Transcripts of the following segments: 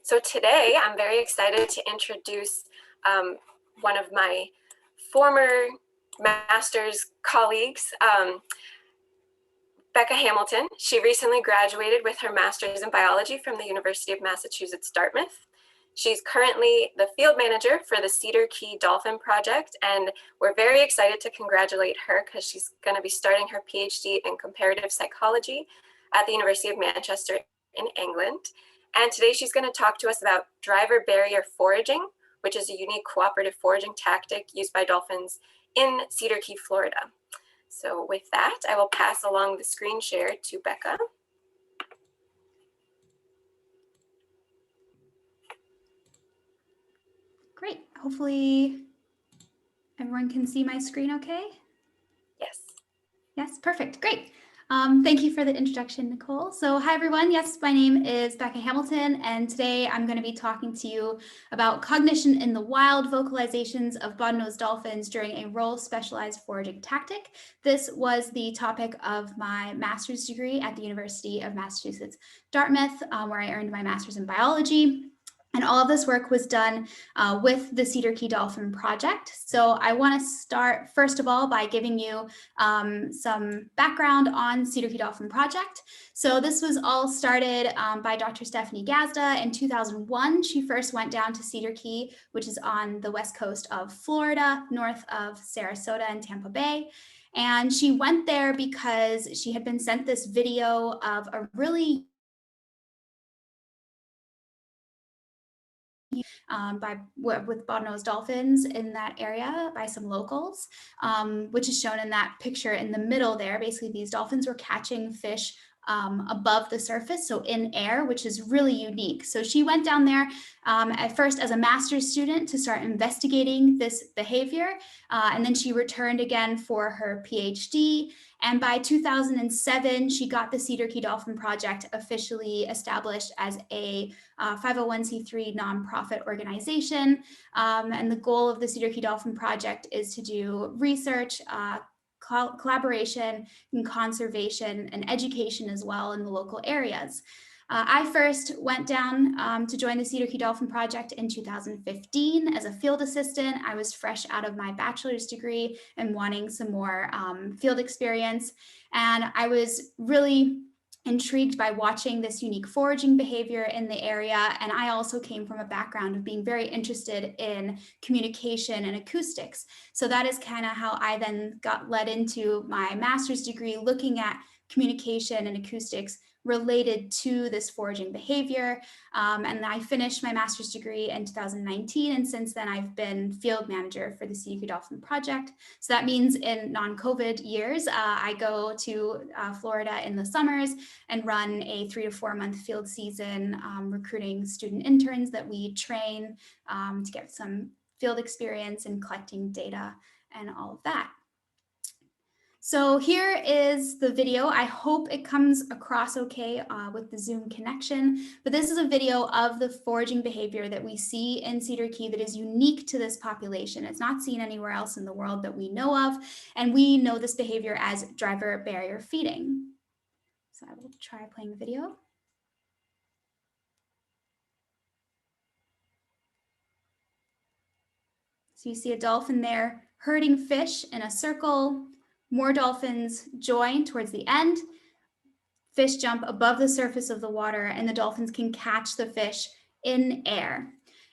So today I'm very excited to introduce one of my former master's colleagues, Becca Hamilton. She recently graduated with her master's in biology from the University of Massachusetts, Dartmouth. She's currently the field manager for the Cedar Key Dolphin Project, and we're very excited to congratulate her because she's going to be starting her PhD in comparative psychology at the University of Manchester in England. And today she's going to talk to us about driver barrier foraging, which is a unique cooperative foraging tactic used by dolphins in Cedar Key, Florida. So with that, I will pass along the screen share to Becca. Great. Hopefully everyone can see my screen okay? Yes. Yes, perfect. Great. Thank you for the introduction, Nicole. So hi, everyone. Yes, my name is Becca Hamilton, and today I'm going to be talking to you about cognition in the wild, vocalizations of bottlenose dolphins during a role-specialized foraging tactic. This was the topic of my master's degree at the University of Massachusetts, Dartmouth, where I earned my master's in biology. And all of this work was done with the Cedar Key Dolphin Project. So I want to start, first of all, by giving you some background on Cedar Key Dolphin Project. So this was all started by Dr. Stephanie Gazda in 2001. She first went down to Cedar Key, which is on the west coast of Florida, north of Sarasota and Tampa Bay. And she went there because she had been sent this video of a really with bottlenose dolphins in that area by some locals, which is shown in that picture in the middle there. Basically, these dolphins were catching fish above the surface, so in air, which is really unique. So she went down there at first as a master's student to start investigating this behavior, and then she returned again for her PhD. And by 2007, she got the Cedar Key Dolphin Project officially established as a 501c3 nonprofit organization. And the goal of the Cedar Key Dolphin Project is to do research, collaboration, and conservation and education as well in the local areas. I first went down to join the Cedar Key Dolphin Project in 2015 as a field assistant. I was fresh out of my bachelor's degree and wanting some more field experience. And I was really intrigued by watching this unique foraging behavior in the area. And I also came from a background of being very interested in communication and acoustics. So that is kind of how I then got led into my master's degree, looking at communication and acoustics related to this foraging behavior. And I finished my master's degree in 2019. And since then, I've been field manager for the Cedar Key Dolphin Project. So that means in non-COVID years, I go to Florida in the summers and run a 3 to 4 month field season, recruiting student interns that we train to get some field experience in collecting data and all of that. So here is the video. I hope it comes across okay with the Zoom connection, but this is a video of the foraging behavior that we see in Cedar Key that is unique to this population. It's not seen anywhere else in the world that we know of, and we know this behavior as driver barrier feeding. So I will try playing the video. So you see a dolphin there herding fish in a circle. More dolphins join towards the end. Fish jump above the surface of the water, and the dolphins can catch the fish in air.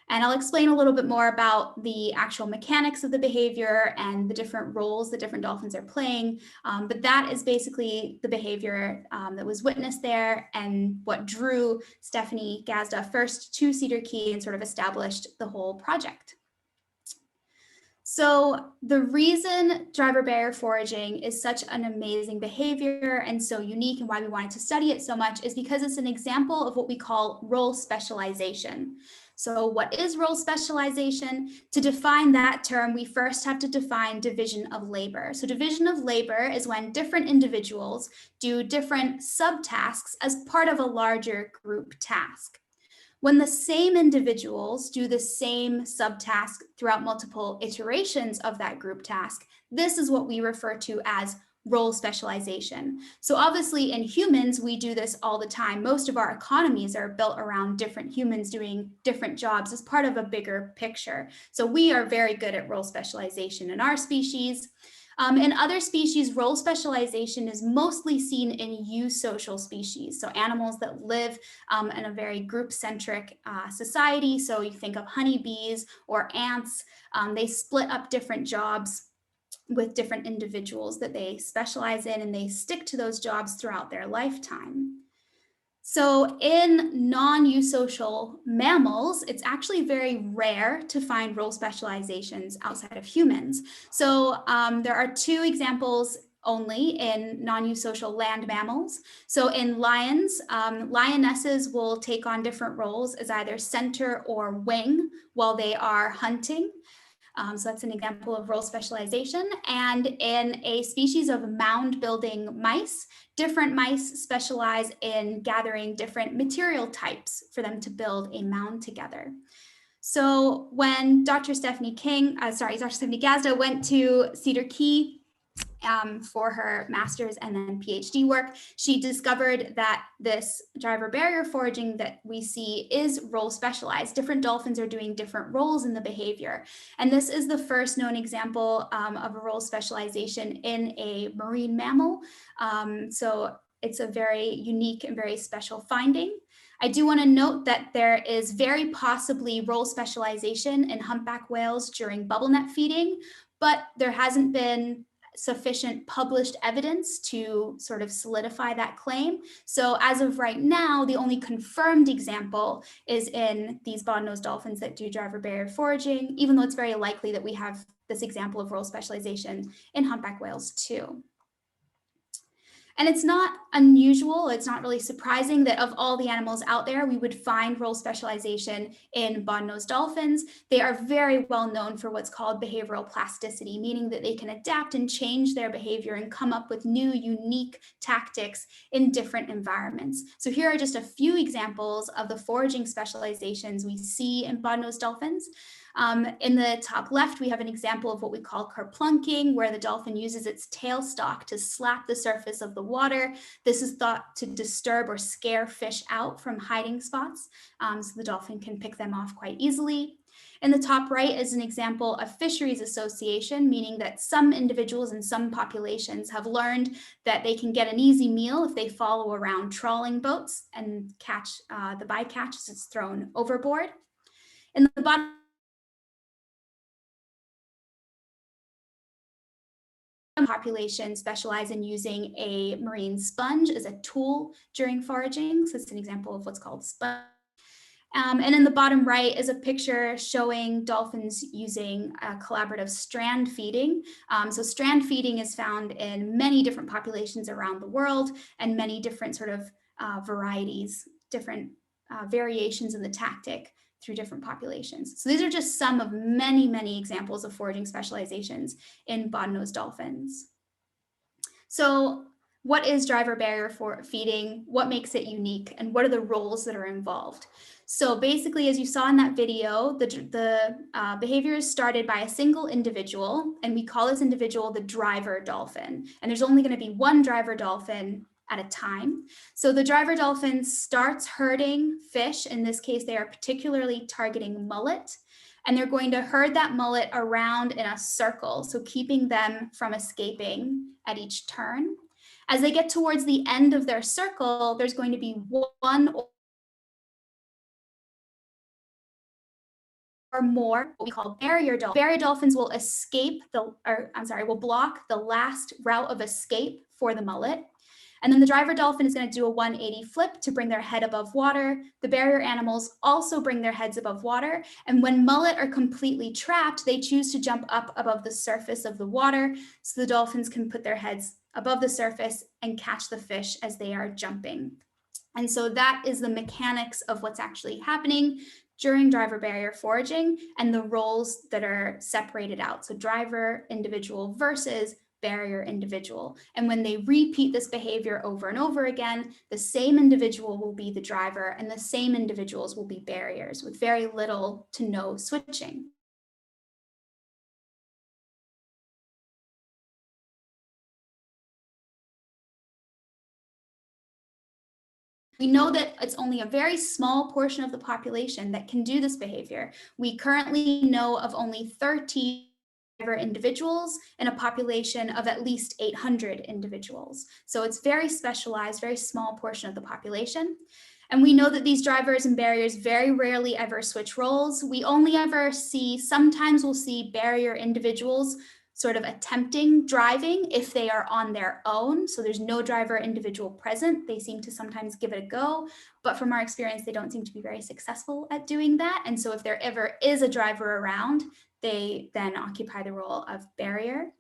And I'll explain a little bit more about the actual mechanics of the behavior and the different roles that different dolphins are playing. But that is basically the behavior that was witnessed there and what drew Stephanie Gazda first to Cedar Key and sort of established the whole project. So the reason driver barrier foraging is such an amazing behavior and so unique and why we wanted to study it so much is because it's an example of what we call role specialization. So what is role specialization? To define that term, we first have to define division of labor. So division of labor is when different individuals do different subtasks as part of a larger group task. When the same individuals do the same subtask throughout multiple iterations of that group task, this is what we refer to as role specialization. So obviously in humans, we do this all the time. Most of our economies are built around different humans doing different jobs as part of a bigger picture. So we are very good at role specialization in our species. In other species, role specialization is mostly seen in eusocial species, so animals that live in a very group-centric society. So you think of honeybees or ants, they split up different jobs with different individuals that they specialize in, and they stick to those jobs throughout their lifetime. So in non-eusocial mammals, it's actually very rare to find role specializations outside of humans. So there are two examples only in non-eusocial land mammals. So in lions, lionesses will take on different roles as either center or wing while they are hunting. So that's an example of role specialization. And in a species of mound building mice, different mice specialize in gathering different material types for them to build a mound together. So when Dr. Stephanie Gazda went to Cedar Key for her master's and then PhD work, she discovered that this driver barrier foraging that we see is role specialized. Different dolphins are doing different roles in the behavior. And this is the first known example of a role specialization in a marine mammal. So it's a very unique and very special finding. I do want to note that there is very possibly role specialization in humpback whales during bubble net feeding, but there hasn't been sufficient published evidence to sort of solidify that claim. So as of right now, the only confirmed example is in these bottlenose dolphins that do driver barrier foraging, even though it's very likely that we have this example of role specialization in humpback whales too. And it's not unusual, it's not really surprising that of all the animals out there, we would find role specialization in bottlenose dolphins. They are very well known for what's called behavioral plasticity, meaning that they can adapt and change their behavior and come up with new, unique tactics in different environments. So here are just a few examples of the foraging specializations we see in bottlenose dolphins. In the top left, we have an example of what we call carplunking, where the dolphin uses its tail stalk to slap the surface of the water. This is thought to disturb or scare fish out from hiding spots, so the dolphin can pick them off quite easily. In the top right is an example of fisheries association, meaning that some individuals and some populations have learned that they can get an easy meal if they follow around trawling boats and catch the bycatch as it's thrown overboard. In the bottom population specialize in using a marine sponge as a tool during foraging. So it's an example of what's called sponge. And in the bottom right is a picture showing dolphins using collaborative strand feeding. So strand feeding is found in many different populations around the world and many different sort of varieties, different variations in the tactic through different populations. So these are just some of many, many examples of foraging specializations in bottlenose dolphins. So what is driver barrier for feeding? What makes it unique? And what are the roles that are involved? So basically, as you saw in that video, the behavior is started by a single individual, and we call this individual the driver dolphin. And there's only going to be one driver dolphin at a time. So the driver dolphin starts herding fish. In this case, they are particularly targeting mullet, and they're going to herd that mullet around in a circle, so keeping them from escaping at each turn. As they get towards the end of their circle, there's going to be one or more what we call barrier dolphins. Barrier dolphins will will block the last route of escape for the mullet. And then the driver dolphin is going to do a 180 flip to bring their head above water. The barrier animals also bring their heads above water. And when mullet are completely trapped, they choose to jump up above the surface of the water so the dolphins can put their heads above the surface and catch the fish as they are jumping. And so that is the mechanics of what's actually happening during driver barrier foraging and the roles that are separated out. So driver individual versus barrier individual. And when they repeat this behavior over and over again, the same individual will be the driver and the same individuals will be barriers with very little to no switching. We know that it's only a very small portion of the population that can do this behavior. We currently know of only 13 individuals in a population of at least 800 individuals. So it's very specialized, very small portion of the population. And we know that these drivers and barriers very rarely ever switch roles. We only ever see, sometimes we'll see barrier individuals sort of attempting driving if they are on their own. So there's no driver individual present. They seem to sometimes give it a go, but from our experience, they don't seem to be very successful at doing that. And so if there ever is a driver around, they then occupy the role of barrier.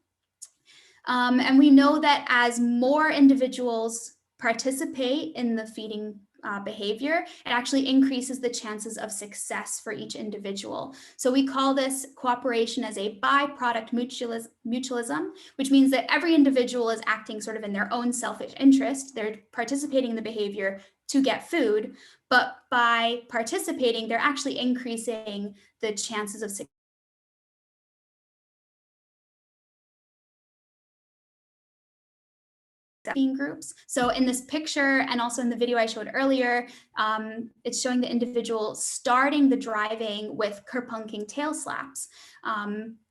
And we know that as more individuals participate in the feeding behavior, it actually increases the chances of success for each individual. So we call this cooperation as a byproduct mutualism, which means that every individual is acting sort of in their own selfish interest. They're participating in the behavior to get food, but by participating, they're actually increasing the chances of success being groups. So in this picture and also in the video I showed earlier, it's showing the individual starting the driving with Carplunking tail slaps.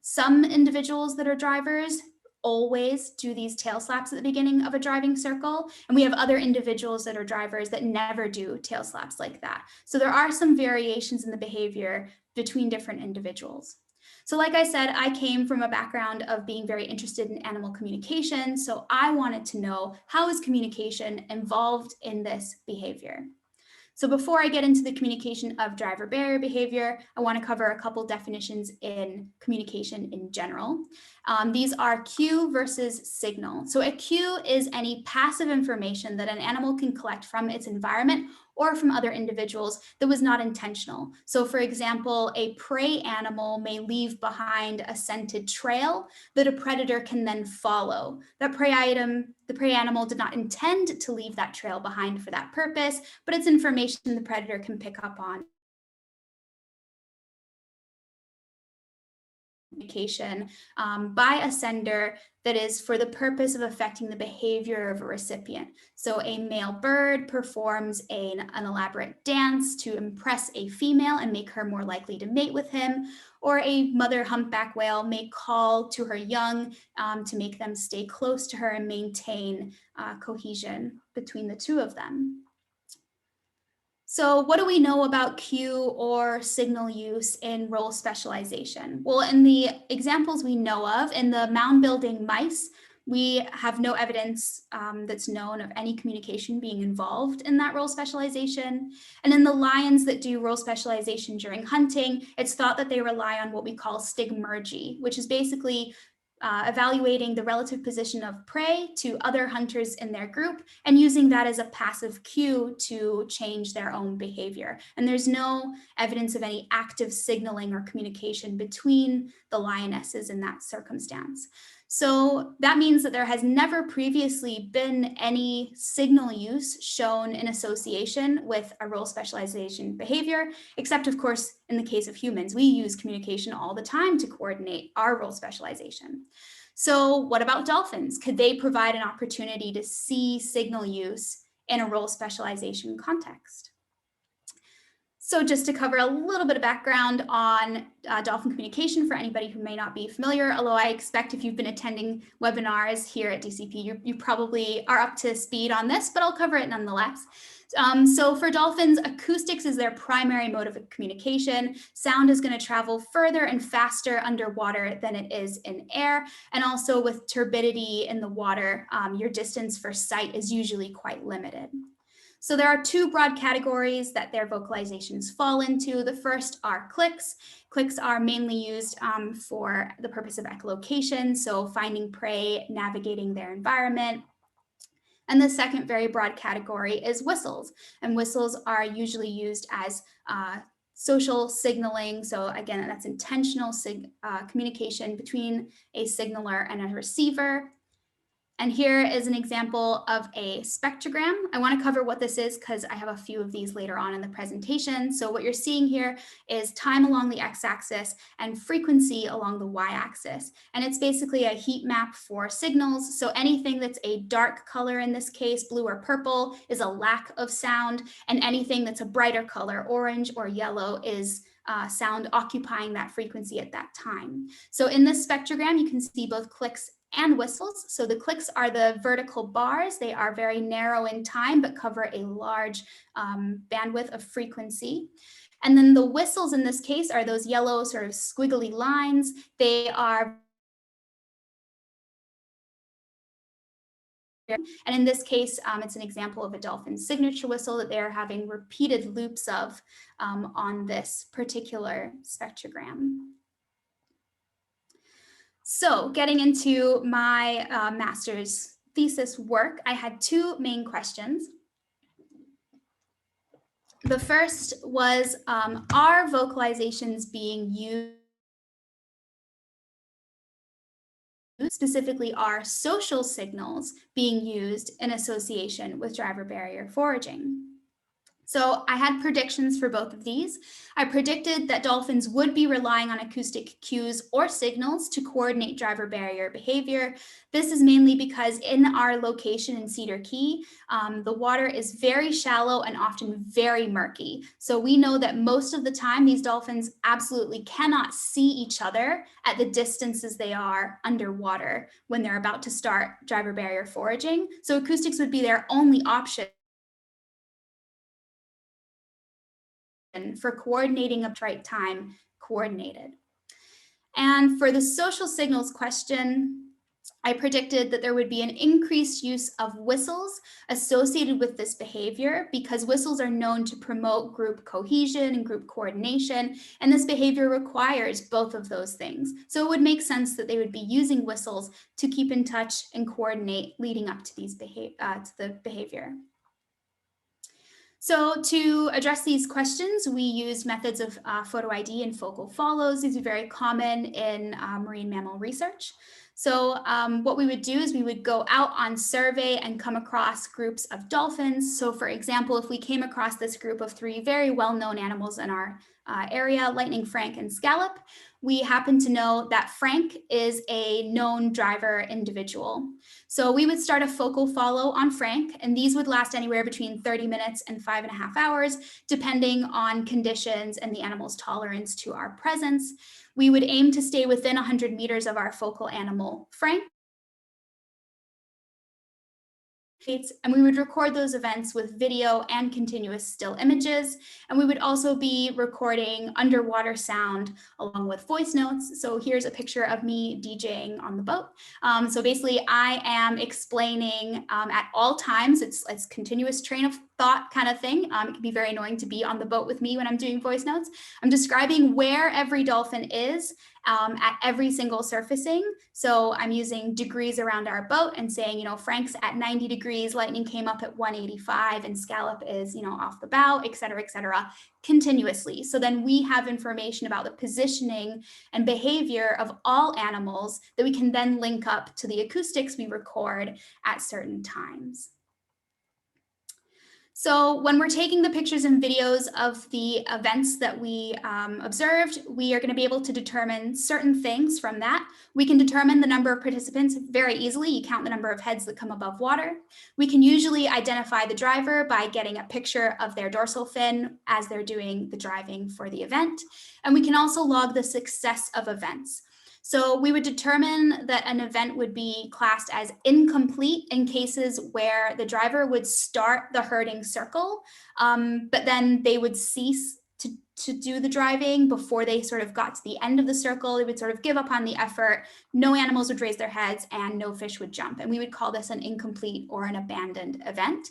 Some individuals that are drivers always do these tail slaps at the beginning of a driving circle, and we have other individuals that are drivers that never do tail slaps like that. So there are some variations in the behavior between different individuals. So like I said, I came from a background of being very interested in animal communication. So I wanted to know, how is communication involved in this behavior? So before I get into the communication of driver barrier behavior, I want to cover a couple definitions in communication in general. These are cue versus signal. So a cue is any passive information that an animal can collect from its environment or from other individuals that was not intentional. So for example, a prey animal may leave behind a scented trail that a predator can then follow. The prey animal did not intend to leave that trail behind for that purpose, but it's information the predator can pick up on. Communication by a sender that is for the purpose of affecting the behavior of a recipient. So a male bird performs an elaborate dance to impress a female and make her more likely to mate with him, or a mother humpback whale may call to her young to make them stay close to her and maintain cohesion between the two of them. So what do we know about cue or signal use in role specialization? Well, in the examples we know of, in the mound building mice, we have no evidence that's known of any communication being involved in that role specialization. And in the lions that do role specialization during hunting, it's thought that they rely on what we call stigmergy, which is basically evaluating the relative position of prey to other hunters in their group and using that as a passive cue to change their own behavior. And there's no evidence of any active signaling or communication between the lionesses in that circumstance. So that means that there has never previously been any signal use shown in association with a role specialization behavior, except of course, in the case of humans, we use communication all the time to coordinate our role specialization. So what about dolphins? Could they provide an opportunity to see signal use in a role specialization context? So just to cover a little bit of background on dolphin communication for anybody who may not be familiar, although I expect if you've been attending webinars here at DCP, you probably are up to speed on this, but I'll cover it nonetheless. So for dolphins, acoustics is their primary mode of communication. Sound is going to travel further and faster underwater than it is in air. And also with turbidity in the water, your distance for sight is usually quite limited. So there are two broad categories that their vocalizations fall into. The first are clicks. Clicks are mainly used for the purpose of echolocation, so finding prey, navigating their environment. And the second very broad category is whistles. And whistles are usually used as social signaling. So again, that's intentional communication between a signaler and a receiver. And here is an example of a spectrogram. I want to cover what this is because I have a few of these later on in the presentation. So what you're seeing here is time along the x-axis and frequency along the y-axis. And it's basically a heat map for signals. So anything that's a dark color, in this case, blue or purple, is a lack of sound. And anything that's a brighter color, orange or yellow, is sound occupying that frequency at that time. So in this spectrogram, you can see both clicks and whistles. So the clicks are the vertical bars. They are very narrow in time, but cover a large bandwidth of frequency. And then the whistles in this case are those yellow sort of squiggly lines. They are, and in this case, it's an example of a dolphin signature whistle that they're having repeated loops of on this particular spectrogram. So getting into my master's thesis work, I had two main questions. The first was, are vocalizations being used, specifically are social signals being used in association with driver barrier foraging? So I had predictions for both of these. I predicted that dolphins would be relying on acoustic cues or signals to coordinate driver barrier behavior. This is mainly because in our location in Cedar Key, the water is very shallow and often very murky. So we know that most of the time these dolphins absolutely cannot see each other at the distances they are underwater when they're about to start driver barrier foraging. So acoustics would be their only option for coordinating a right time coordinated. And for the social signals question, I predicted that there would be an increased use of whistles associated with this behavior because whistles are known to promote group cohesion and group coordination, and this behavior requires both of those things. So it would make sense that they would be using whistles to keep in touch and coordinate leading up to these to the behavior. So to address these questions, we used methods of photo ID and focal follows. These are very common in marine mammal research. So what we would do is we would go out on survey and come across groups of dolphins. So for example, if we came across this group of three very well-known animals in our area, lightning, Frank, and scallop, we happen to know that Frank is a known driver individual. So we would start a focal follow on Frank, and these would last anywhere between 30 minutes and 5.5 hours, depending on conditions and the animal's tolerance to our presence. We would aim to stay within 100 meters of our focal animal, Frank, and we would record those events with video and continuous still images. And we would also be recording underwater sound along with voice notes. So here's a picture of me DJing on the boat. So basically I am explaining at all times, it's continuous train of thought kind of thing. It can be very annoying to be on the boat with me when I'm doing voice notes. I'm describing where every dolphin is at every single surfacing. So I'm using degrees around our boat and saying, Frank's at 90 degrees, lightning came up at 185, and scallop is, off the bow, et cetera, continuously. So then we have information about the positioning and behavior of all animals that we can then link up to the acoustics we record at certain times. So when we're taking the pictures and videos of the events that we observed, we are going to be able to determine certain things from that. We can determine the number of participants very easily. You count the number of heads that come above water. We can usually identify the driver by getting a picture of their dorsal fin as they're doing the driving for the event. And we can also log the success of events. So we would determine that an event would be classed as incomplete in cases where the driver would start the herding circle, but then they would cease to do the driving before they sort of got to the end of the circle. They would sort of give up on the effort, no animals would raise their heads, and no fish would jump. And we would call this an incomplete or an abandoned event.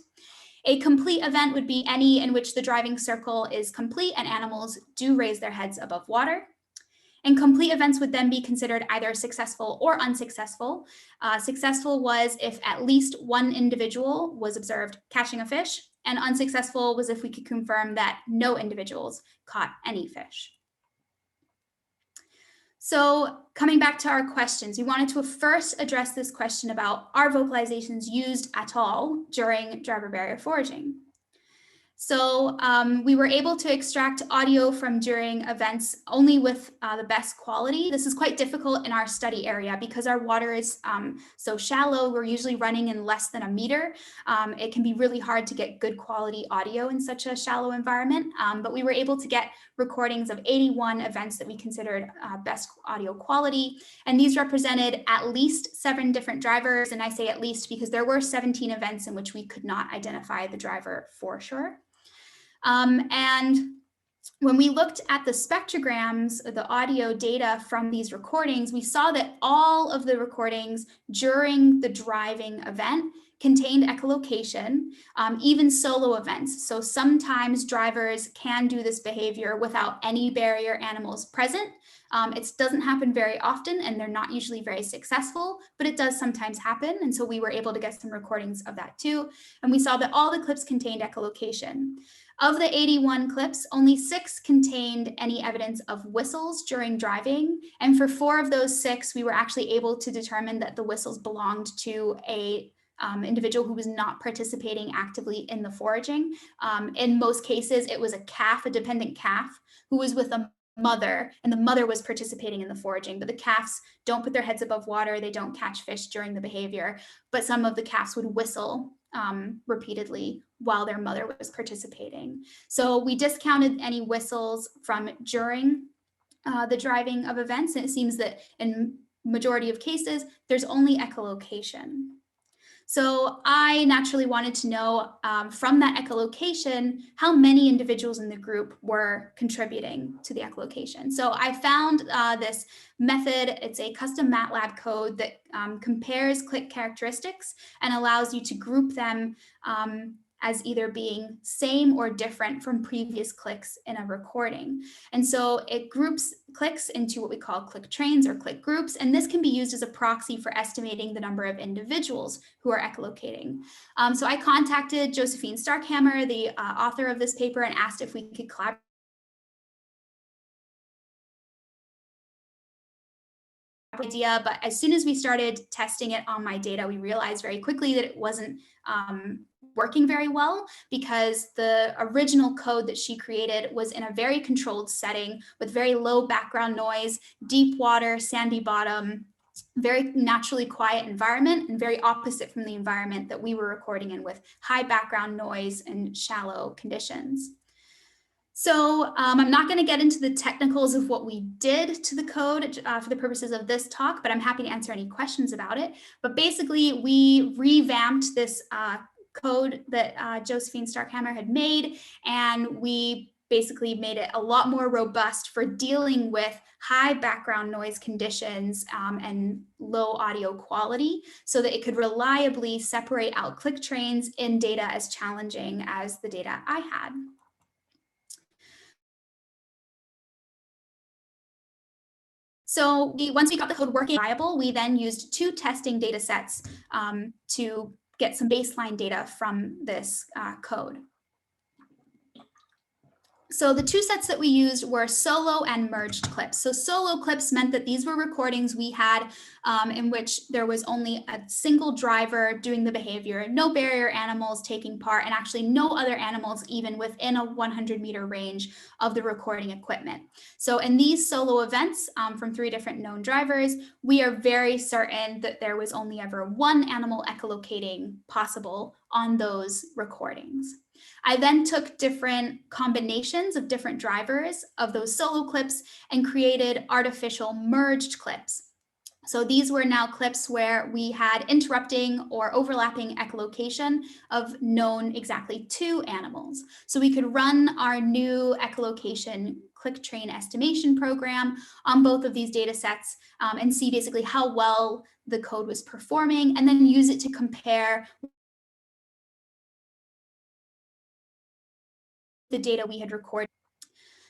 A complete event would be any in which the driving circle is complete and animals do raise their heads above water. And complete events would then be considered either successful or unsuccessful. Successful was if at least one individual was observed catching a fish, and unsuccessful was if we could confirm that no individuals caught any fish. So coming back to our questions, we wanted to first address this question about, are vocalizations used at all during driver barrier foraging? So we were able to extract audio from during events only with the best quality. This is quite difficult in our study area because our water is so shallow. We're usually running in less than a meter. It can be really hard to get good quality audio in such a shallow environment, but we were able to get recordings of 81 events that we considered best audio quality. And these represented at least 7 different drivers. And I say at least because there were 17 events in which we could not identify the driver for sure. And when we looked at the spectrograms, the audio data from these recordings, we saw that all of the recordings during the driving event contained echolocation, even solo events. So sometimes drivers can do this behavior without any barrier animals present. It doesn't happen very often and they're not usually very successful, but it does sometimes happen. And so we were able to get some recordings of that too. And we saw that all the clips contained echolocation. Of the 81 clips, only 6 contained any evidence of whistles during driving. And for 4 of those 6, we were actually able to determine that the whistles belonged to a individual who was not participating actively in the foraging. In most cases, it was a calf, a dependent calf, who was with a mother, and the mother was participating in the foraging, but the calves don't put their heads above water, they don't catch fish during the behavior, but some of the calves would whistle repeatedly while their mother was participating. So we discounted any whistles from during the driving of events, and it seems that in majority of cases, there's only echolocation. So I naturally wanted to know from that echolocation, how many individuals in the group were contributing to the echolocation. So I found this method. It's a custom MATLAB code that compares click characteristics and allows you to group them as either being same or different from previous clicks in a recording. And so it groups clicks into what we call click trains or click groups, and this can be used as a proxy for estimating the number of individuals who are echolocating. So I contacted Josephine Starkhammer, the author of this paper, and asked if we could collaborate. Idea, but as soon as we started testing it on my data, we realized very quickly that it wasn't working very well because the original code that she created was in a very controlled setting with very low background noise, deep water, sandy bottom, very naturally quiet environment, and very opposite from the environment that we were recording in with high background noise and shallow conditions. So I'm not going to get into the technicals of what we did to the code for the purposes of this talk, but I'm happy to answer any questions about it. But basically, we revamped this code that Josephine Starkhammer had made, and we basically made it a lot more robust for dealing with high background noise conditions and low audio quality so that it could reliably separate out click trains in data as challenging as the data I had. So once we got the code working reliable, we then used 2 testing data sets to get some baseline data from this code. So the 2 sets that we used were solo and merged clips. So solo clips meant that these were recordings we had in which there was only a single driver doing the behavior, no barrier animals taking part, and actually no other animals even within a 100-meter range of the recording equipment. So in these solo events from 3 different known drivers, we are very certain that there was only ever 1 animal echolocating possible on those recordings. I then took different combinations of different drivers of those solo clips and created artificial merged clips. So these were now clips where we had interrupting or overlapping echolocation of known exactly 2 animals. So we could run our new echolocation click train estimation program on both of these data sets and see basically how well the code was performing, and then use it to compare the data we had recorded.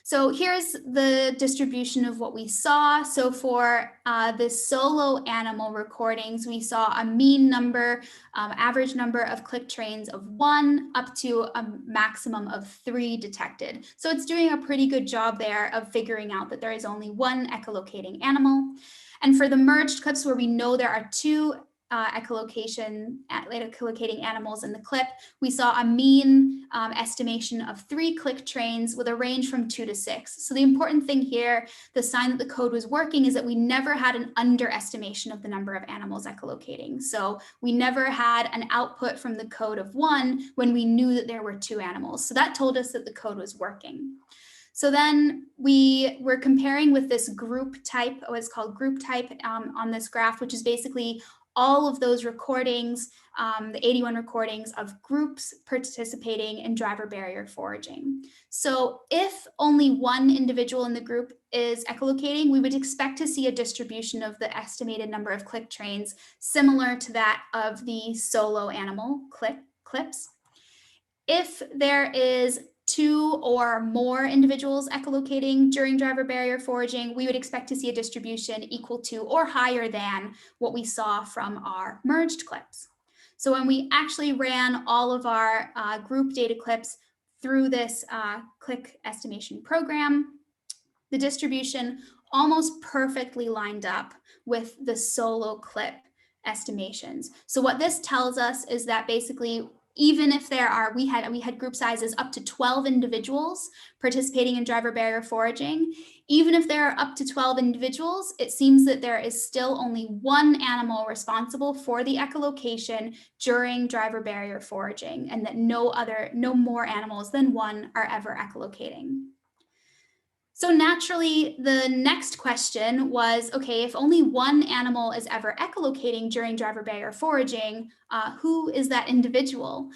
So here's the distribution of what we saw. So for the solo animal recordings, we saw a mean number, average number of click trains of 1 up to a maximum of 3 detected. So it's doing a pretty good job there of figuring out that there is only 1 echolocating animal. And for the merged clips where we know there are 2 echolocating animals in the clip, we saw a mean estimation of 3 click trains with a range from 2 to 6. So the important thing here, the sign that the code was working, is that we never had an underestimation of the number of animals echolocating. So we never had an output from the code of 1 when we knew that there were 2 animals. So that told us that the code was working. So then we were comparing with this group type, what's called group type on this graph, which is basically all of those recordings, the 81 recordings of groups participating in driver barrier foraging. So if only 1 individual in the group is echolocating, we would expect to see a distribution of the estimated number of click trains similar to that of the solo animal clips. If there is 2 or more individuals echolocating during driver barrier foraging, we would expect to see a distribution equal to or higher than what we saw from our merged clips. So when we actually ran all of our group data clips through this click estimation program, the distribution almost perfectly lined up with the solo clip estimations. So what this tells us is that basically, even if there are, we had group sizes up to 12 individuals participating in driver barrier foraging. Even if there are up to 12 individuals, it seems that there is still only 1 animal responsible for the echolocation during driver barrier foraging, and that no more animals than 1 are ever echolocating. So naturally, the next question was, okay, if only 1 animal is ever echolocating during driver barrier foraging, who is that individual?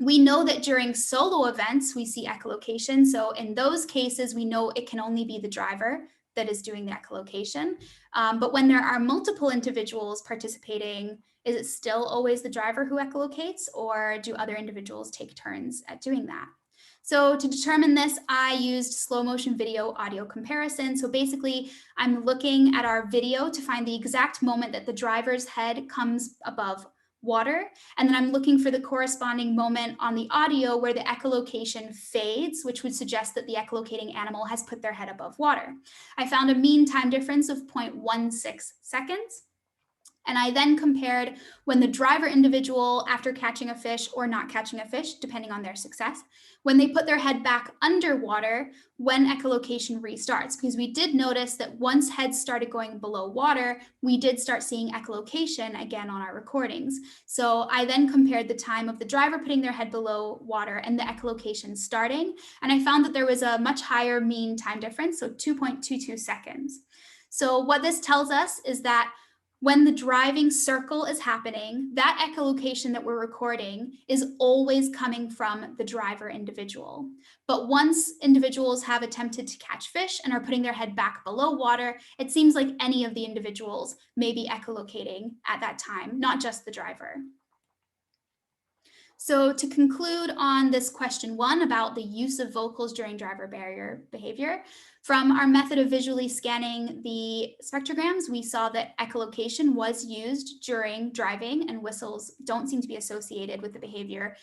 We know that during solo events, we see echolocation. So in those cases, we know it can only be the driver that is doing the echolocation. But when there are multiple individuals participating, is it still always the driver who echolocates, or do other individuals take turns at doing that? So to determine this, I used slow motion video audio comparison. So basically, I'm looking at our video to find the exact moment that the driver's head comes above water. And then I'm looking for the corresponding moment on the audio where the echolocation fades, which would suggest that the echolocating animal has put their head above water. I found a mean time difference of 0.16 seconds. And I then compared when the driver individual, after catching a fish or not catching a fish, depending on their success, when they put their head back underwater, when echolocation restarts, because we did notice that once heads started going below water, we did start seeing echolocation again on our recordings. So I then compared the time of the driver putting their head below water and the echolocation starting, and I found that there was a much higher mean time difference, so 2.22 seconds. So what this tells us is that when the driving circle is happening, that echolocation that we're recording is always coming from the driver individual. But once individuals have attempted to catch fish and are putting their head back below water, it seems like any of the individuals may be echolocating at that time, not just the driver. So to conclude on this question 1 about the use of vocals during driver barrier behavior, from our method of visually scanning the spectrograms, we saw that echolocation was used during driving, and whistles don't seem to be associated with the behavior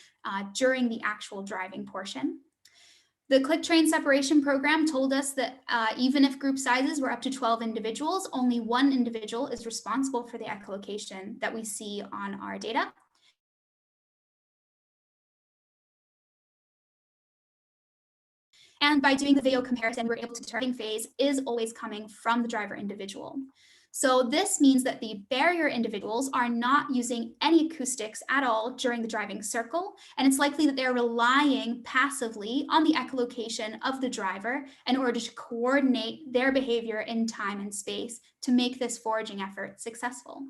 during the actual driving portion. The click train separation program told us that even if group sizes were up to 12 individuals, only 1 individual is responsible for the echolocation that we see on our data. And by doing the video comparison, we're able to determine phase is always coming from the driver individual. So this means that the barrier individuals are not using any acoustics at all during the driving circle, and it's likely that they're relying passively on the echolocation of the driver in order to coordinate their behavior in time and space to make this foraging effort successful.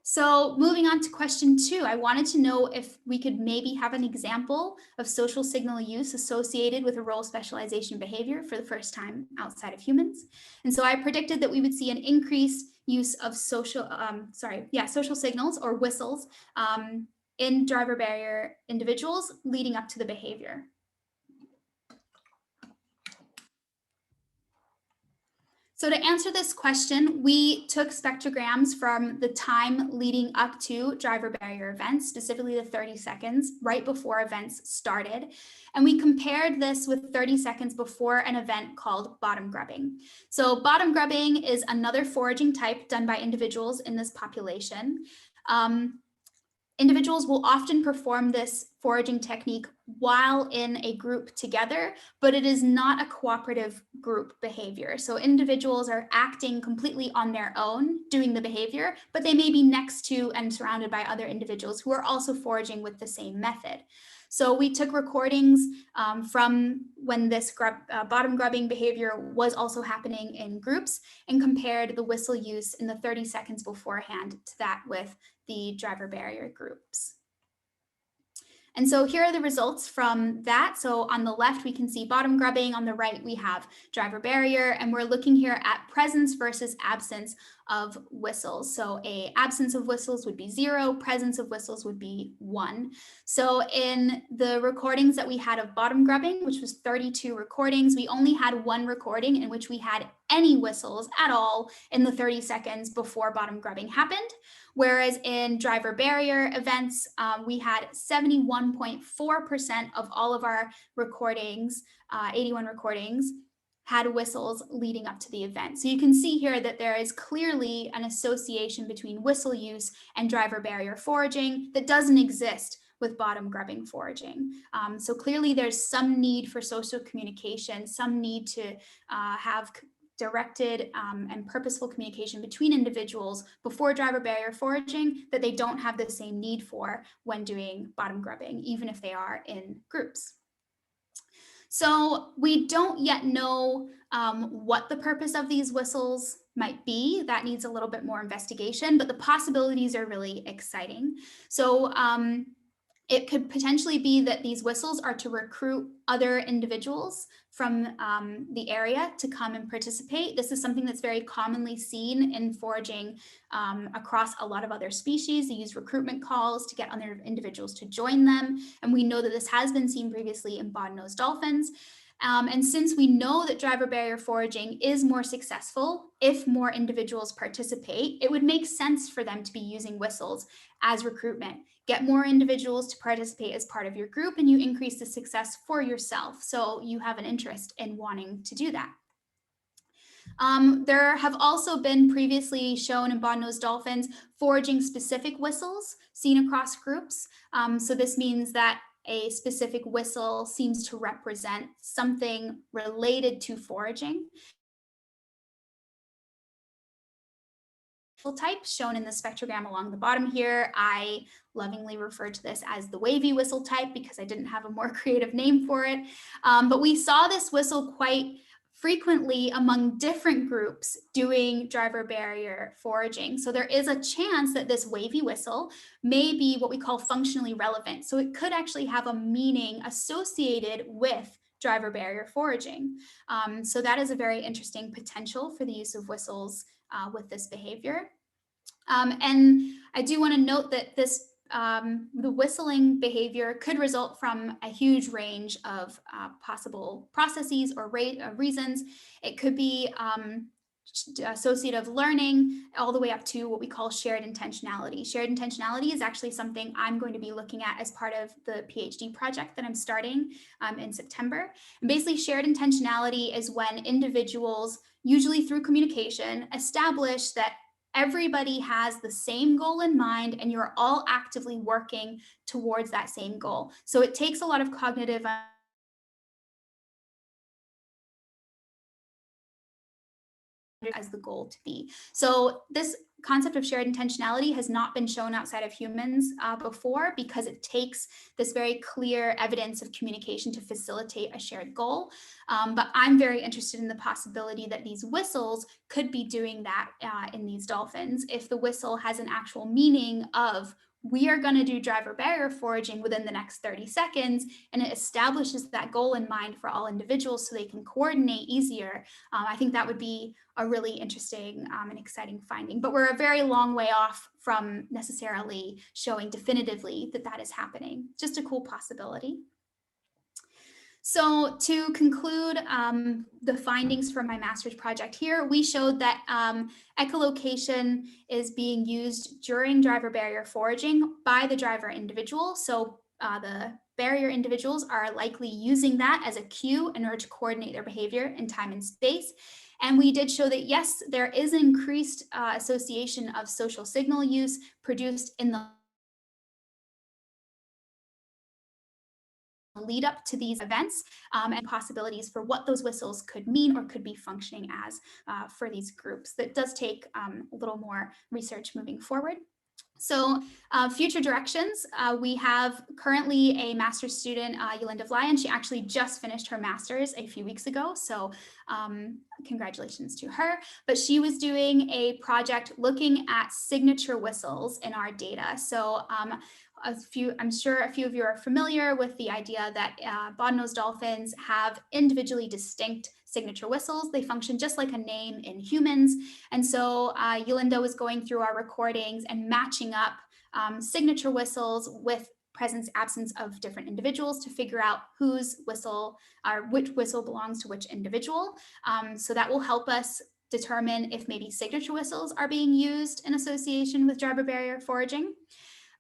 So moving on to question 2, I wanted to know if we could maybe have an example of social signal use associated with a role specialization behavior for the first time outside of humans. And so I predicted that we would see an increased use of social signals or whistles in driver barrier individuals leading up to the behavior. So to answer this question, we took spectrograms from the time leading up to driver barrier events, specifically the 30 seconds right before events started. And we compared this with 30 seconds before an event called bottom grubbing. So bottom grubbing is another foraging type done by individuals in this population. Individuals will often perform this foraging technique while in a group together, but it is not a cooperative group behavior. So individuals are acting completely on their own, doing the behavior, but they may be next to and surrounded by other individuals who are also foraging with the same method. So we took recordings from when this bottom grubbing behavior was also happening in groups and compared the whistle use in the 30 seconds beforehand to that with the driver barrier groups. And so here are the results from that. So on the left, we can see bottom grubbing. On the right, we have driver barrier, and we're looking here at presence versus absence of whistles. So a absence of whistles would be 0, presence of whistles would be 1. So in the recordings that we had of bottom grubbing, which was 32 recordings, we only had 1 recording in which we had any whistles at all in the 30 seconds before bottom grubbing happened. Whereas in driver barrier events, we had 71.4% of all of our recordings, 81 recordings, had whistles leading up to the event. So you can see here that there is clearly an association between whistle use and driver barrier foraging that doesn't exist with bottom grubbing foraging. So clearly there's some need for social communication, some need to have directed and purposeful communication between individuals before driver barrier foraging that they don't have the same need for when doing bottom grubbing, even if they are in groups. So we don't yet know what the purpose of these whistles might be. That needs a little bit more investigation, but the possibilities are really exciting. So it could potentially be that these whistles are to recruit other individuals from the area to come and participate. This is something that's very commonly seen in foraging across a lot of other species. They use recruitment calls to get other individuals to join them. And we know that this has been seen previously in bottlenose dolphins. And since we know that driver barrier foraging is more successful if more individuals participate, it would make sense for them to be using whistles as recruitment. Get more individuals to participate as part of your group and you increase the success for yourself. So you have an interest in wanting to do that. There have also been previously shown in bottlenose dolphins foraging specific whistles seen across groups. So this means that a specific whistle seems to represent something related to foraging. Type shown in the spectrogram along the bottom here. I lovingly refer to this as the wavy whistle type because I didn't have a more creative name for it. But we saw this whistle quite frequently among different groups doing driver barrier foraging. So there is a chance that this wavy whistle may be what we call functionally relevant. So it could actually have a meaning associated with driver barrier foraging. So that is a very interesting potential for the use of whistles with this behavior. And I do want to note that this the whistling behavior could result from a huge range of possible processes or reasons. It could be associative learning all the way up to what we call shared intentionality. Shared intentionality is actually something I'm going to be looking at as part of the PhD project that I'm starting in September. And basically shared intentionality is when individuals, usually through communication, establish that everybody has the same goal in mind and you're all actively working towards that same goal. So it takes a lot of cognitive as the goal to be. So this concept of shared intentionality has not been shown outside of humans before because it takes this very clear evidence of communication to facilitate a shared goal. But I'm very interested in the possibility that these whistles could be doing that in these dolphins. If the whistle has an actual meaning of we are going to do driver barrier foraging within the next 30 seconds, and it establishes that goal in mind for all individuals so they can coordinate easier. I think that would be a really interesting and exciting finding, but we're a very long way off from necessarily showing definitively that that is happening. Just a cool possibility. So to conclude the findings from my master's project here, we showed that echolocation is being used during driver barrier foraging by the driver individual. So the barrier individuals are likely using that as a cue in order to coordinate their behavior in time and space. And we did show that, yes, there is an increased association of social signal use produced in the lead up to these events and possibilities for what those whistles could mean or could be functioning as for these groups. That does take a little more research moving forward. So future directions, we have currently a master's student, Yolinda Vlayan. She actually just finished her master's a few weeks ago. So congratulations to her. But she was doing a project looking at signature whistles in our data. So I'm sure a few of you are familiar with the idea that bottlenose dolphins have individually distinct signature whistles. They function just like a name in humans. And so Yolinda was going through our recordings and matching up signature whistles with presence, absence of different individuals to figure out whose whistle or which whistle belongs to which individual. So that will help us determine if maybe signature whistles are being used in association with driver barrier foraging.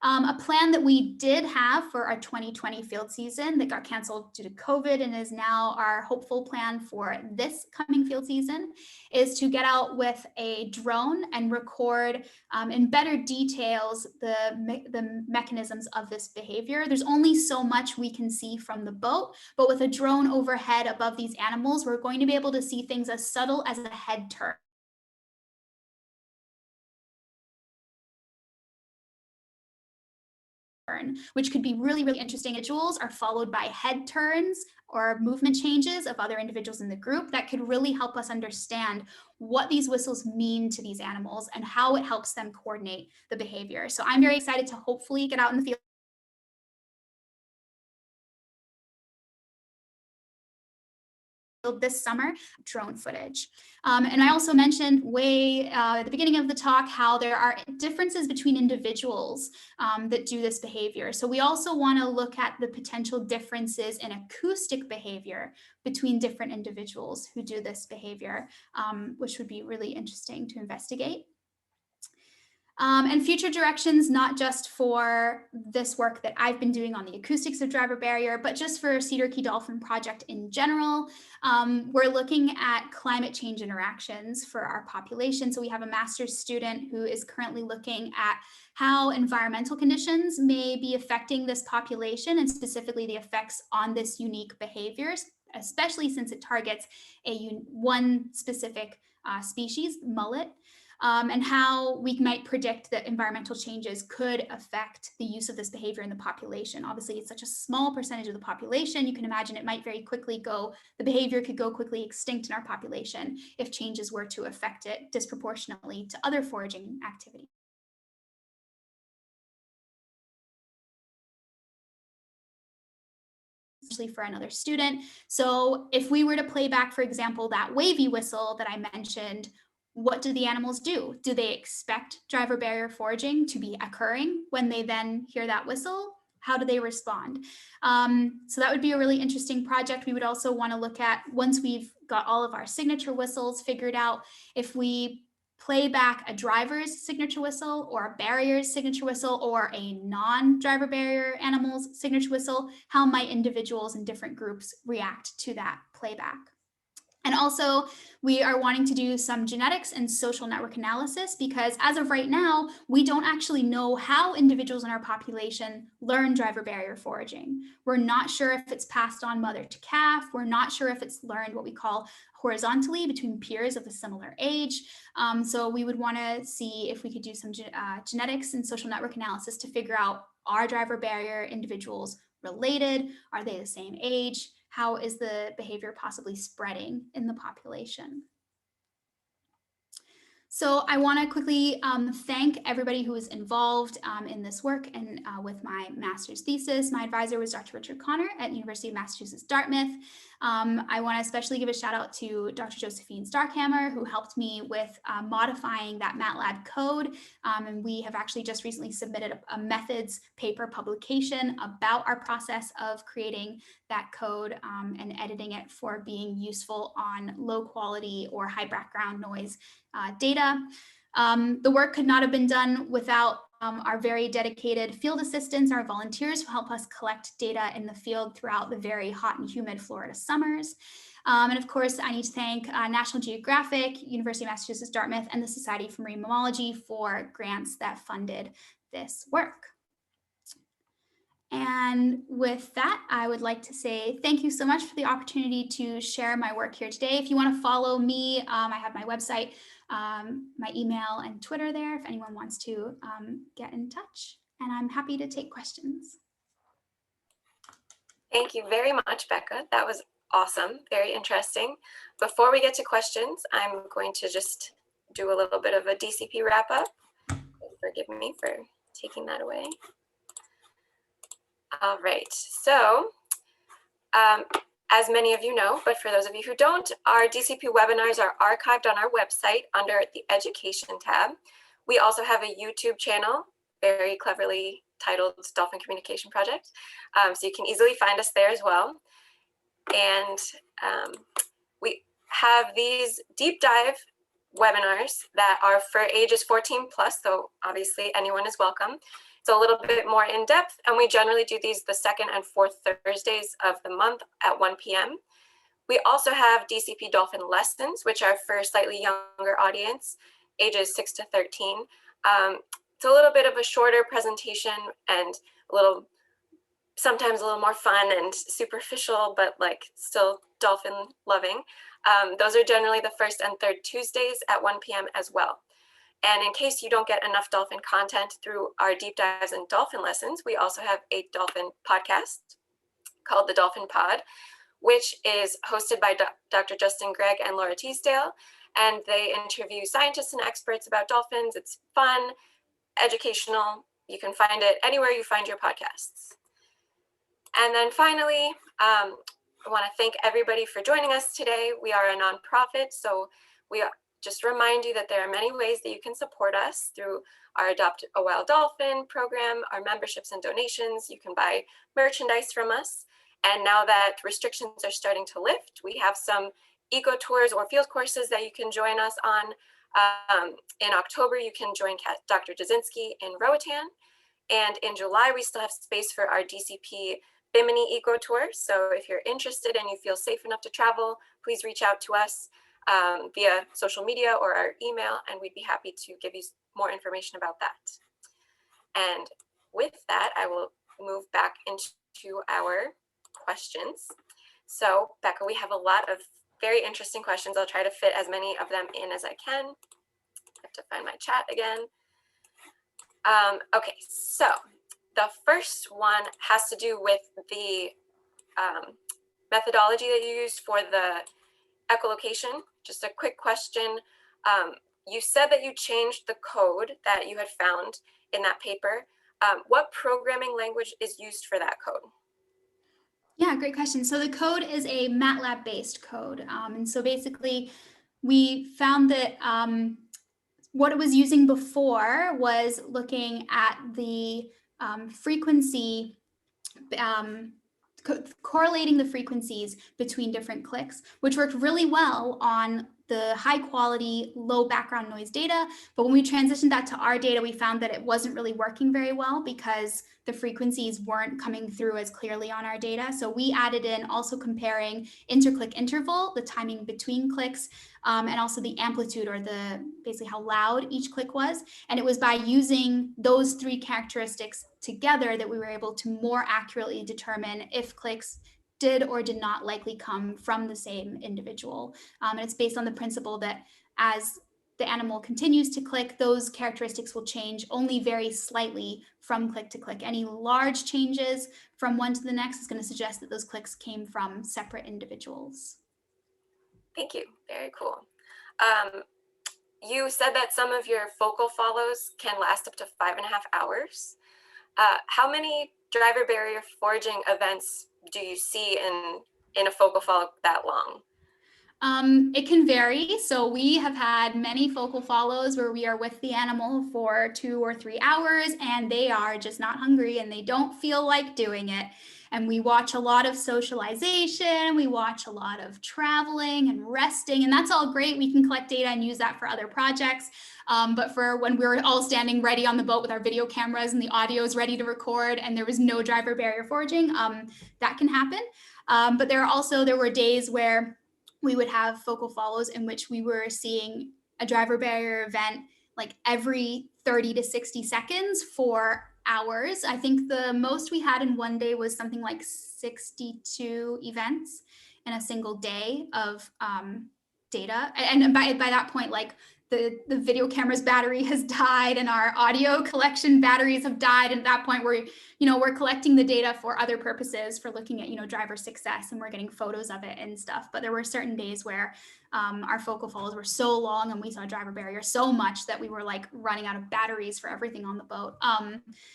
A plan that we did have for our 2020 field season that got canceled due to COVID and is now our hopeful plan for this coming field season is to get out with a drone and record in better details the mechanisms of this behavior. There's only so much we can see from the boat, but with a drone overhead above these animals, we're going to be able to see things as subtle as a head turn, which could be really, really interesting. Individuals are followed by head turns or movement changes of other individuals in the group that could really help us understand what these whistles mean to these animals and how it helps them coordinate the behavior. So I'm very excited to hopefully get out in the field this summer, drone footage. And I also mentioned way at the beginning of the talk how there are differences between individuals that do this behavior. So we also want to look at the potential differences in acoustic behavior between different individuals who do this behavior, which would be really interesting to investigate. And future directions, not just for this work that I've been doing on the acoustics of driver barrier, but just for Cedar Key Dolphin Project in general. We're looking at climate change interactions for our population. So we have a master's student who is currently looking at how environmental conditions may be affecting this population and specifically the effects on this unique behaviors, especially since it targets one specific species, mullet. And how we might predict that environmental changes could affect the use of this behavior in the population. Obviously, it's such a small percentage of the population. You can imagine it might very quickly the behavior could go quickly extinct in our population if changes were to affect it disproportionately to other foraging activities. For another student. So if we were to play back, for example, that wavy whistle that I mentioned, what do the animals do? Do they expect driver barrier foraging to be occurring when they then hear that whistle? How do they respond? So that would be a really interesting project. We would also want to look at, once we've got all of our signature whistles figured out, if we play back a driver's signature whistle or a barrier's signature whistle or a non-driver barrier animal's signature whistle, how might individuals in different groups react to that playback? And also, we are wanting to do some genetics and social network analysis because as of right now, we don't actually know how individuals in our population learn driver barrier foraging. We're not sure if it's passed on mother to calf. We're not sure if it's learned what we call horizontally between peers of a similar age. So we would want to see if we could do some genetics and social network analysis to figure out, are driver barrier individuals related? Are they the same age? How is the behavior possibly spreading in the population? So I want to quickly thank everybody who was involved in this work and with my master's thesis. My advisor was Dr. Richard Connor at University of Massachusetts, Dartmouth. I want to especially give a shout out to Dr. Josephine Starkhammer, who helped me with modifying that MATLAB code. And we have actually just recently submitted a methods paper publication about our process of creating that code and editing it for being useful on low quality or high background noise data. The work could not have been done without our very dedicated field assistants, our volunteers who help us collect data in the field throughout the very hot and humid Florida summers. And of course, I need to thank National Geographic, University of Massachusetts Dartmouth, and the Society for Marine Mammalogy for grants that funded this work. And with that, I would like to say thank you so much for the opportunity to share my work here today. If you want to follow me, I have my website, my email and Twitter there if anyone wants to get in touch. And I'm happy to take questions. Thank you very much, Becca. That was awesome, very interesting. Before we get to questions, I'm going to just do a little bit of a DCP wrap up. Forgive me for taking that away. All right, so as many of you know, but for those of you who don't, our DCP webinars are archived on our website under the Education tab. We also have a YouTube channel, very cleverly titled Dolphin Communication Project, so you can easily find us there as well. And we have these deep dive webinars that are for ages 14 plus, so obviously anyone is welcome. It's a little bit more in depth, and we generally do these the second and fourth Thursdays of the month at 1 p.m. We also have DCP Dolphin Lessons, which are for a slightly younger audience, ages 6 to 13. It's a little bit of a shorter presentation and sometimes a little more fun and superficial, but like still dolphin loving. Those are generally the first and third Tuesdays at 1 p.m. as well. And in case you don't get enough dolphin content through our deep dives and dolphin lessons, we also have a dolphin podcast called the Dolphin Pod, which is hosted by Dr. Justin Gregg and Laura Teasdale. And they interview scientists and experts about dolphins. It's fun, educational. You can find it anywhere you find your podcasts. And then finally, I want to thank everybody for joining us today. We are a nonprofit, so we just remind you that there are many ways that you can support us through our Adopt a Wild Dolphin program, our memberships and donations. You can buy merchandise from us. And now that restrictions are starting to lift, we have some eco tours or field courses that you can join us on. In October, you can join Dr. Jasinski in Roatan. And in July, we still have space for our DCP Bimini Eco Tour. So if you're interested and you feel safe enough to travel, please reach out to us via social media or our email, and we'd be happy to give you more information about that. And with that, I will move back into our questions. So Becca, we have a lot of very interesting questions. I'll try to fit as many of them in as I can. I have to find my chat again. Okay, so the first one has to do with the methodology that you used for the echolocation. Just a quick question. You said that you changed the code that you had found in that paper. What programming language is used for that code? Yeah, great question. So the code is a MATLAB-based code. And so basically, we found that what it was using before was looking at the frequency, correlating the frequencies between different clicks, which worked really well on the high quality, low background noise data. But when we transitioned that to our data, we found that it wasn't really working very well because the frequencies weren't coming through as clearly on our data. So we added in also comparing interclick interval, the timing between clicks, and also the amplitude, or basically how loud each click was. And it was by using those three characteristics together that we were able to more accurately determine if clicks did or did not likely come from the same individual. And it's based on the principle that as the animal continues to click, those characteristics will change only very slightly from click to click. Any large changes from one to the next is going to suggest that those clicks came from separate individuals. Thank you. Very cool. You said that some of your focal follows can last up to 5.5 hours. How many driver barrier foraging events do you see in in a focal follow that long? It can vary. So we have had many focal follows where we are with the animal for 2 or 3 hours and they are just not hungry and they don't feel like doing it. And we watch a lot of socialization, we watch a lot of traveling and resting, and that's all great. We can collect data and use that for other projects. But for when we were all standing ready on the boat with our video cameras and the audio is ready to record and there was no driver barrier foraging, that can happen. But there were days where we would have focal follows in which we were seeing a driver barrier event like every 30 to 60 seconds for hours. I think the most we had in one day was something like 62 events in a single day of data. And by that point, like the video camera's battery has died and our audio collection batteries have died. And at that point, we're collecting the data for other purposes, for looking at, driver success, and we're getting photos of it and stuff. But there were certain days where our focal follows were so long and we saw driver barrier so much that we were like running out of batteries for everything on the boat.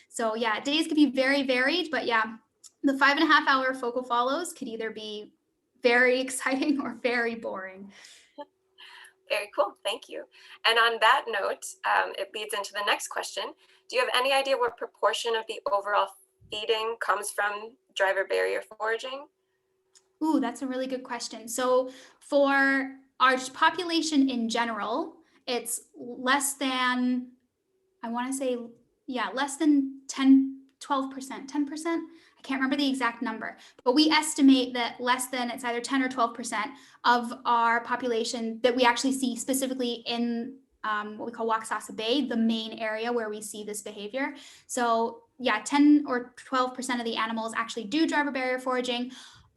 So yeah, days could be very varied, but yeah, the 5.5 hour focal follows could either be very exciting or very boring. Very cool, thank you. And on that note, it leads into the next question. Do you have any idea what proportion of the overall feeding comes from driver barrier foraging? Ooh, that's a really good question. So for our population in general, it's less than, I want to say, less than 12%, 10%. I can't remember the exact number, but we estimate that it's either 10 or 12% of our population that we actually see specifically in what we call Waxahachie Bay, the main area where we see this behavior. So yeah, 10 or 12% of the animals actually do driver barrier foraging.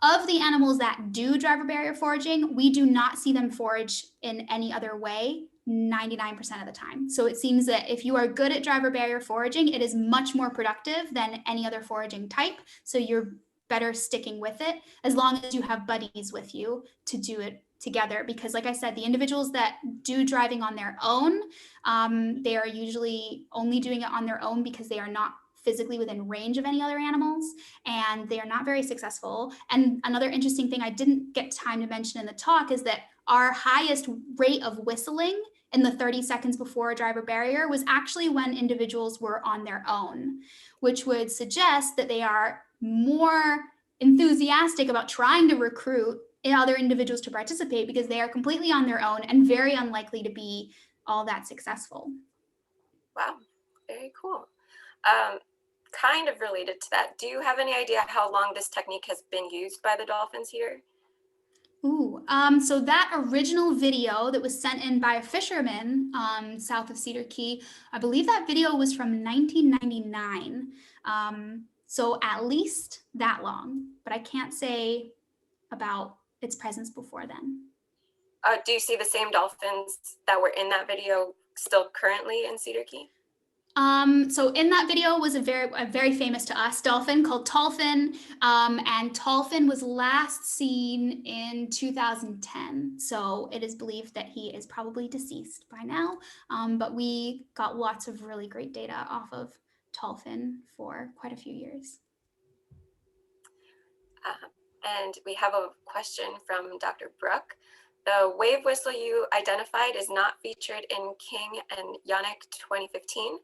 Of the animals that do driver barrier foraging, we do not see them forage in any other way 99% of the time. So it seems that if you are good at driver barrier foraging, it is much more productive than any other foraging type. So you're better sticking with it as long as you have buddies with you to do it together. Because like I said, the individuals that do driving on their own, they are usually only doing it on their own because they are not physically within range of any other animals, and they are not very successful. And another interesting thing I didn't get time to mention in the talk is that our highest rate of whistling in the 30 seconds before a driver barrier was actually when individuals were on their own, which would suggest that they are more enthusiastic about trying to recruit other individuals to participate because they are completely on their own and very unlikely to be all that successful. Wow, very cool. Kind of related to that, do you have any idea how long this technique has been used by the dolphins here? Ooh, so that original video that was sent in by a fisherman south of Cedar Key, I believe that video was from 1999. So at least that long, but I can't say about its presence before then. Do you see the same dolphins that were in that video still currently in Cedar Key? So in that video was a very famous to us dolphin called Dolphin, and Dolphin was last seen in 2010. So it is believed that he is probably deceased by now, but we got lots of really great data off of Dolphin for quite a few years. And we have a question from Dr. Brook. The wave whistle you identified is not featured in King and Yannick 2015,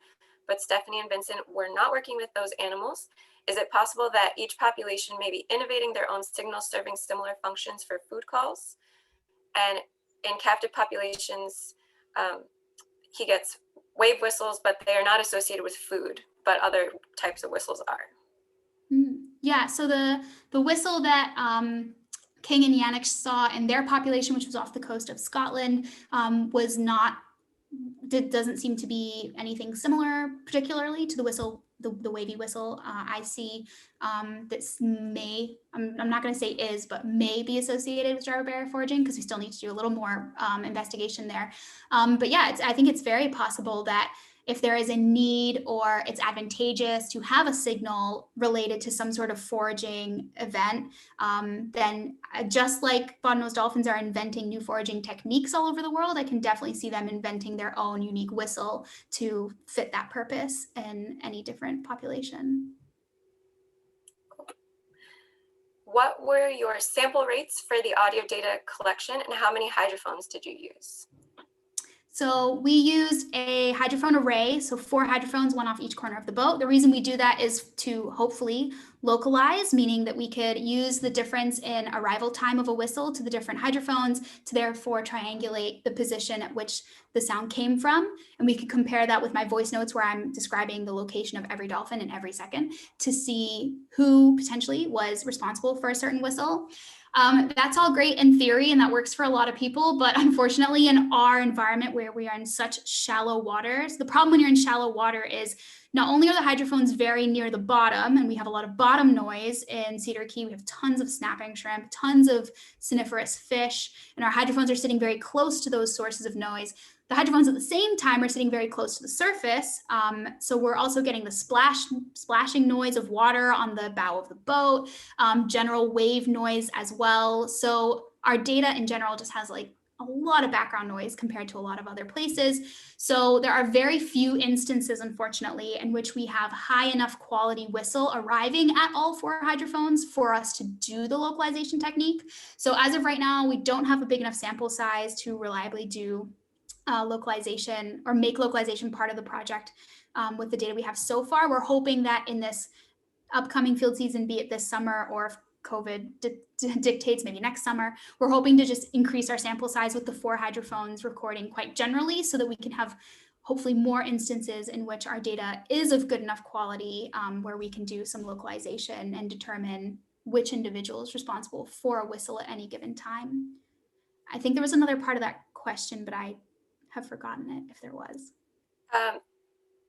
but Stephanie and Vincent were not working with those animals. Is it possible that each population may be innovating their own signals serving similar functions for food calls? And in captive populations, he gets wave whistles, but they are not associated with food, but other types of whistles are. Yeah, so the whistle that King and Yannick saw in their population, which was off the coast of Scotland, doesn't seem to be anything similar particularly to the whistle, the wavy whistle I see that I'm not going to say is, but may be associated with driver barrier foraging because we still need to do a little more investigation there. But yeah, I think it's very possible that if there is a need or it's advantageous to have a signal related to some sort of foraging event, then just like bottlenose dolphins are inventing new foraging techniques all over the world, I can definitely see them inventing their own unique whistle to fit that purpose in any different population. What were your sample rates for the audio data collection, and how many hydrophones did you use? So we used a hydrophone array, so 4 hydrophones, one off each corner of the boat. The reason we do that is to hopefully localize, meaning that we could use the difference in arrival time of a whistle to the different hydrophones to therefore triangulate the position at which the sound came from. And we could compare that with my voice notes where I'm describing the location of every dolphin in every second to see who potentially was responsible for a certain whistle. That's all great in theory, and that works for a lot of people, but unfortunately in our environment where we are in such shallow waters, the problem when you're in shallow water is not only are the hydrophones very near the bottom, and we have a lot of bottom noise in Cedar Key, we have tons of snapping shrimp, tons of siniferous fish, and our hydrophones are sitting very close to those sources of noise. The hydrophones at the same time are sitting very close to the surface. So we're also getting the splashing noise of water on the bow of the boat, general wave noise as well. So our data in general just has like a lot of background noise compared to a lot of other places. So there are very few instances, unfortunately, in which we have high enough quality whistle arriving at all 4 hydrophones for us to do the localization technique. So as of right now, we don't have a big enough sample size to reliably do localization or make localization part of the project with the data we have so far. We're hoping that in this upcoming field season, be it this summer or if COVID dictates maybe next summer, we're hoping to just increase our sample size with the 4 hydrophones recording quite generally so that we can have hopefully more instances in which our data is of good enough quality where we can do some localization and determine which individual is responsible for a whistle at any given time. I think there was another part of that question, but I have forgotten it if there was.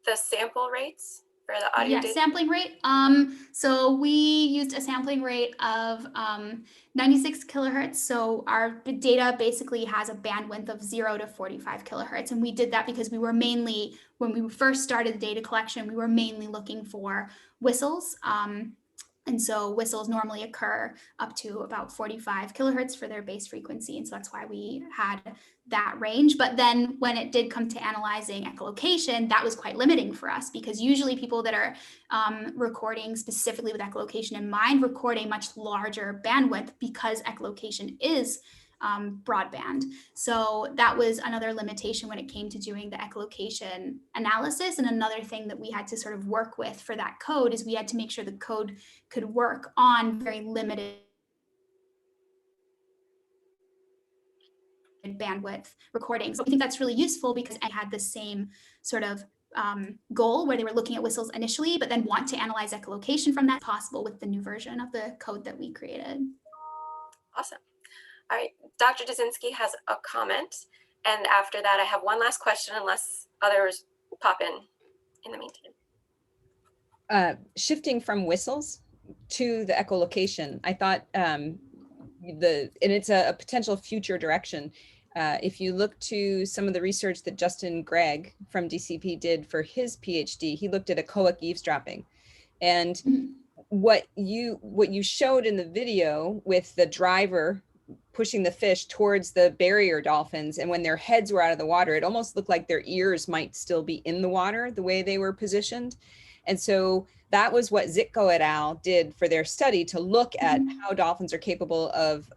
The sample rates for the audio data? Sampling rate. So we used a sampling rate of 96 kilohertz. So our data basically has a bandwidth of 0 to 45 kilohertz. And we did that because we were mainly, when we first started the data collection, we were mainly looking for whistles. And so whistles normally occur up to about 45 kilohertz for their base frequency. And so that's why we had that range. But then when it did come to analyzing echolocation, that was quite limiting for us because usually people that are recording specifically with echolocation in mind record a much larger bandwidth because echolocation is broadband. So that was another limitation when it came to doing the echolocation analysis. And another thing that we had to sort of work with for that code is we had to make sure the code could work on very limited bandwidth recordings. So I think that's really useful because I had the same sort of goal where they were looking at whistles initially, but then want to analyze echolocation from that possible with the new version of the code that we created. Awesome. All right, Dr. Dzinski has a comment, and after that I have one last question unless others pop in the meantime. Shifting from whistles to the echolocation, I thought, and it's a potential future direction. If you look to some of the research that Justin Gregg from DCP did for his PhD, he looked at echoic eavesdropping. And what you showed in the video with the driver pushing the fish towards the barrier dolphins, and when their heads were out of the water, it almost looked like their ears might still be in the water the way they were positioned. And so that was what Zitko et al. Did for their study to look at how dolphins are capable of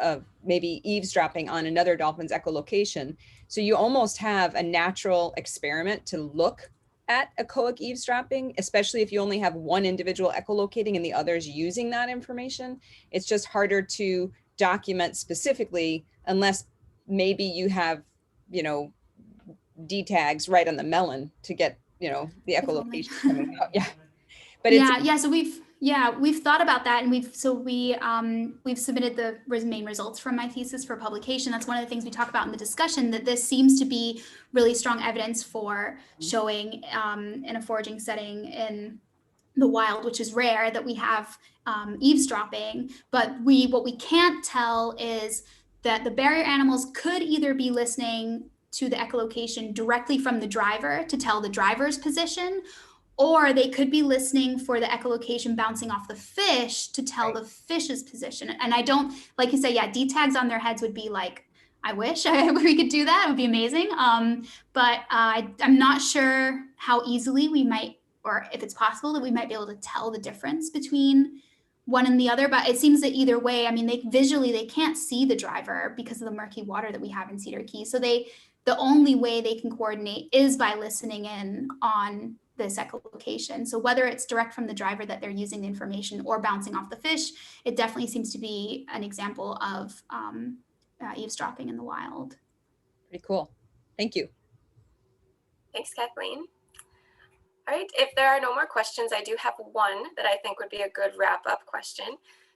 maybe eavesdropping on another dolphin's echolocation. So you almost have a natural experiment to look at echoic eavesdropping, especially if you only have one individual echolocating and the others using that information. It's just harder to document specifically unless maybe you have, D tags right on the melon to get, the echolocation coming out. Yeah. But so we've thought about that, and we've submitted the main results from my thesis for publication. That's one of the things we talk about in the discussion, that this seems to be really strong evidence for showing in a foraging setting in the wild, which is rare, that we have eavesdropping. But what we can't tell is that the barrier animals could either be listening to the echolocation directly from the driver to tell the driver's position, or they could be listening for the echolocation bouncing off the fish to tell the fish's position. And I don't, like you say, D tags on their heads would be like, I wish we could do that. It would be amazing. But I'm not sure how easily we might, or if it's possible that we might be able to tell the difference between one and the other, but it seems that either way, I mean, they visually, they can't see the driver because of the murky water that we have in Cedar Key. So the only way they can coordinate is by listening in on this echolocation. So whether it's direct from the driver that they're using the information or bouncing off the fish, it definitely seems to be an example of eavesdropping in the wild. Pretty cool. Thank you. Thanks, Kathleen. All right, if there are no more questions, I do have one that I think would be a good wrap-up question.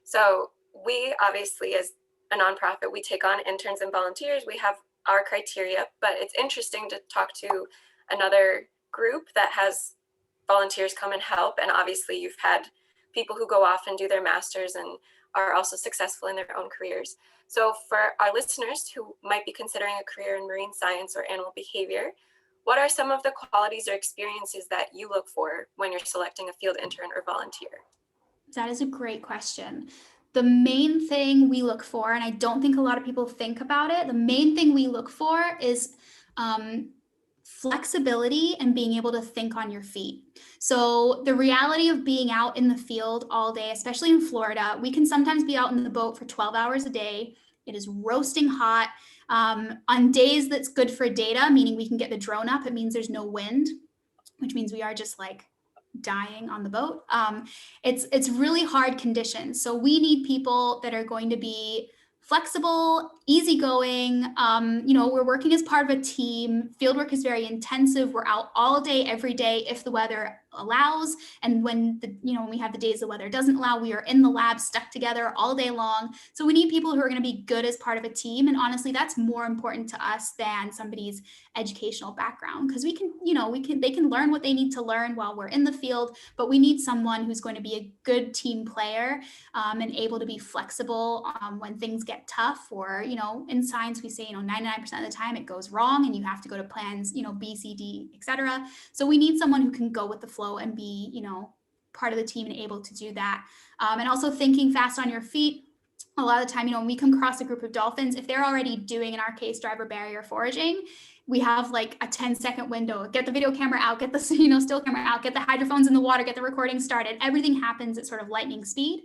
So we obviously, as a nonprofit, we take on interns and volunteers. We have our criteria, but it's interesting to talk to another group that has volunteers come and help. And obviously you've had people who go off and do their masters and are also successful in their own careers. So for our listeners who might be considering a career in marine science or animal behavior, what are some of the qualities or experiences that you look for when you're selecting a field intern or volunteer? That is a great question. The main thing we look for, and I don't think a lot of people think about it, the main thing we look for is flexibility and being able to think on your feet. So the reality of being out in the field all day, especially in Florida, we can sometimes be out in the boat for 12 hours a day. It is roasting hot. On days that's good for data, meaning we can get the drone up, it means there's no wind, which means we are just like dying on the boat. It's really hard conditions. So we need people that are going to be flexible, easygoing. We're working as part of a team. Fieldwork is very intensive. We're out all day, every day, if the weather allows. And when we have the days the weather doesn't allow, we are in the lab stuck together all day long. So we need people who are going to be good as part of a team. And honestly, that's more important to us than somebody's educational background, because they can learn what they need to learn while we're in the field, but we need someone who's going to be a good team player and able to be flexible when things get tough, or, in science, we say, 99% of the time it goes wrong and you have to go to plans, B, C, D, etc. So we need someone who can go with the flow and be, part of the team and able to do that. And also thinking fast on your feet. A lot of the time, when we come across a group of dolphins, if they're already doing, in our case, driver barrier foraging, we have like a 10-second window. Get the video camera out, get the still camera out, get the hydrophones in the water, get the recording started. Everything happens at sort of lightning speed.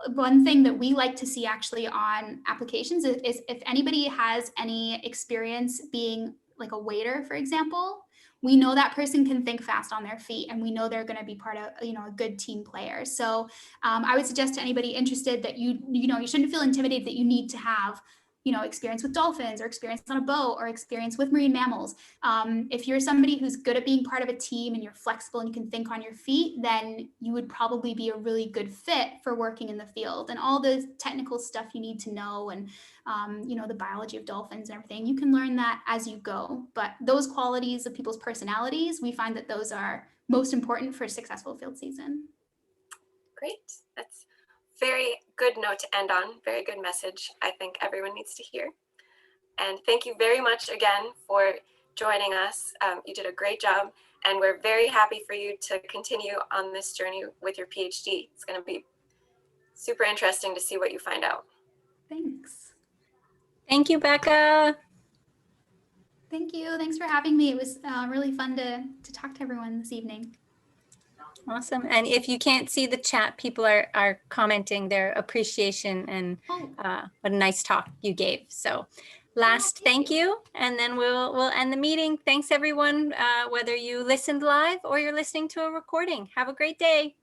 One thing that we like to see actually on applications is if anybody has any experience being like a waiter, for example, we know that person can think fast on their feet, and we know they're going to be part of, a good team player. So I would suggest to anybody interested that you shouldn't feel intimidated that you need to have, experience with dolphins or experience on a boat or experience with marine mammals. If you're somebody who's good at being part of a team and you're flexible and you can think on your feet, then you would probably be a really good fit for working in the field. And all the technical stuff you need to know, and the biology of dolphins and everything, you can learn that as you go. But those qualities of people's personalities, we find that those are most important for a successful field season. Great. That's very good note to end on. Very good message I think everyone needs to hear. And thank you very much again for joining us. You did a great job, and we're very happy for you to continue on this journey with your PhD. It's going to be super interesting to see what you find out. Thanks. Thank you, Becca. Thank you. Thanks for having me. It was really fun to talk to everyone this evening. Awesome. And if you can't see the chat, people are commenting their appreciation and what a nice talk you gave. So last thank you, and then we'll end the meeting. Thanks everyone, whether you listened live or you're listening to a recording. Have a great day.